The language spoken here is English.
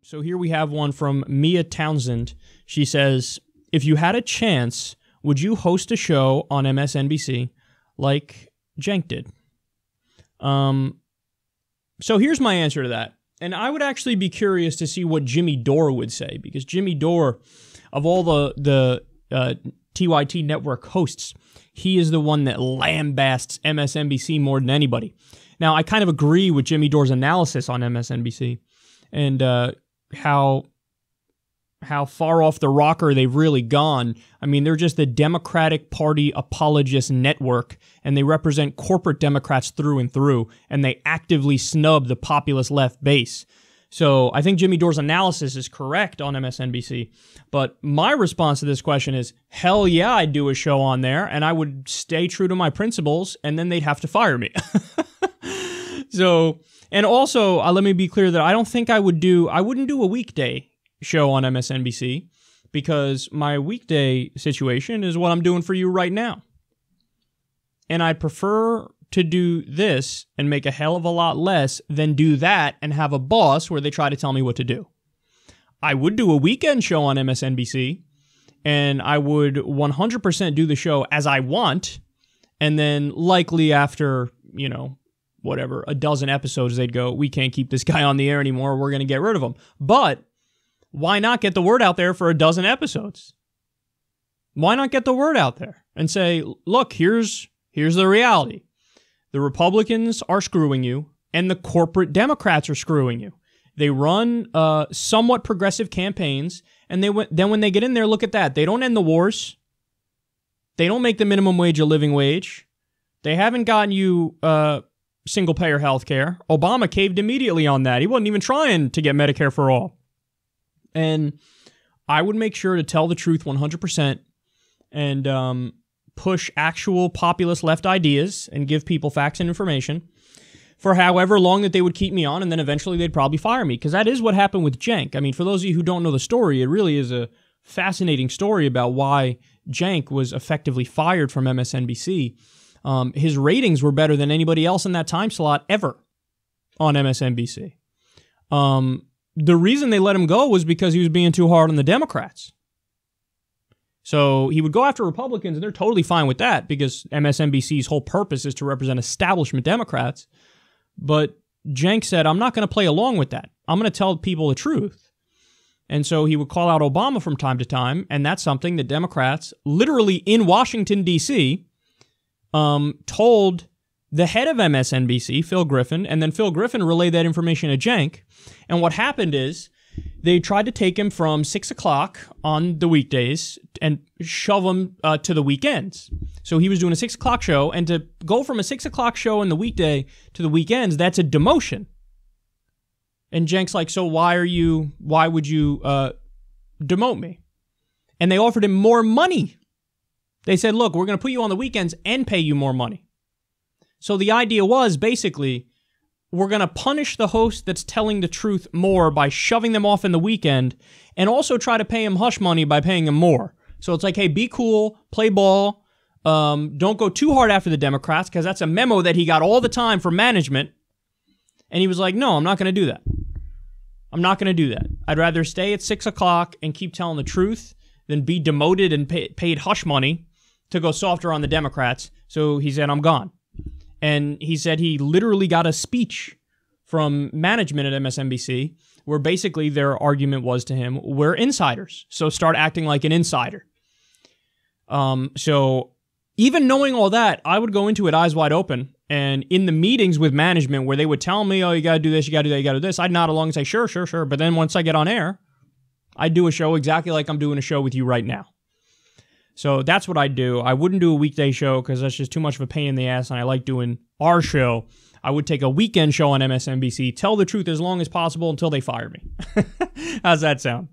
So here we have one from Mia Townsend. She says, if you had a chance, would you host a show on MSNBC like Cenk did? So here's my answer to that. And I would actually be curious to see what Jimmy Dore would say, because Jimmy Dore, of all the TYT network hosts, he is the one that lambasts MSNBC more than anybody. Now, I kind of agree with Jimmy Dore's analysis on MSNBC and how far off the rocker they've really gone. I mean, they're just the Democratic Party apologist network, and they represent corporate Democrats through and through, and they actively snub the populist left base. So I think Jimmy Dore's analysis is correct on MSNBC, but my response to this question is, hell yeah, I'd do a show on there, and I would stay true to my principles, and then they'd have to fire me. So, and also, let me be clear that I don't think I wouldn't do a weekday show on MSNBC, because my weekday situation is what I'm doing for you right now. And I'd prefer to do this and make a hell of a lot less than do that and have a boss where they try to tell me what to do. I would do a weekend show on MSNBC, and I would 100% do the show as I want, and then likely after, whatever, a dozen episodes, they'd go, we can't keep this guy on the air anymore, we're going to get rid of him. But why not get the word out there for a dozen episodes? Why not get the word out there and say, look, here's the reality. The Republicans are screwing you, and the corporate Democrats are screwing you. They run somewhat progressive campaigns, and then when they get in there, look at that. They don't end the wars. They don't make the minimum wage a living wage. They haven't gotten you single-payer health care. Obama caved immediately on that. He wasn't even trying to get Medicare for all. And I would make sure to tell the truth 100% and push actual populist left ideas and give people facts and information for however long that they would keep me on, and then eventually they'd probably fire me, because that is what happened with Cenk. I mean, for those of you who don't know the story, it really is a fascinating story about why Cenk was effectively fired from MSNBC. His ratings were better than anybody else in that time slot ever on MSNBC. The reason they let him go was because he was being too hard on the Democrats. So he would go after Republicans, and they're totally fine with that, because MSNBC's whole purpose is to represent establishment Democrats. But Cenk said, I'm not going to play along with that. I'm going to tell people the truth. And so he would call out Obama from time to time, and that's something that Democrats, literally in Washington, D.C., told the head of MSNBC, Phil Griffin, and then Phil Griffin relayed that information to Cenk. And what happened is they tried to take him from 6 o'clock on the weekdays and shove him to the weekends. So he was doing a 6 o'clock show, and to go from a 6 o'clock show in the weekday to the weekends, that's a demotion. And Cenk's like, so why would you demote me? And they offered him more money. They said, look, we're going to put you on the weekends and pay you more money. So the idea was basically, we're going to punish the host that's telling the truth more by shoving them off in the weekend, and also try to pay him hush money by paying him more. So it's like, hey, be cool, play ball, don't go too hard after the Democrats, because that's a memo that he got all the time from management. And he was like, no, I'm not going to do that. I'm not going to do that. I'd rather stay at 6 o'clock and keep telling the truth than be demoted and paid hush money to go softer on the Democrats. So he said, I'm gone. And he said he literally got a speech from management at MSNBC where basically their argument was to him, we're insiders, so start acting like an insider. So even knowing all that, I would go into it eyes wide open. And in the meetings with management where they would tell me, oh, you got to do this, you got to do that, you got to do this, I'd nod along and say, sure, sure, sure. But then once I get on air, I'd do a show exactly like I'm doing a show with you right now. So that's what I'd do. I wouldn't do a weekday show because that's just too much of a pain in the ass, and I like doing our show. I would take a weekend show on MSNBC, tell the truth as long as possible until they fire me. How's that sound?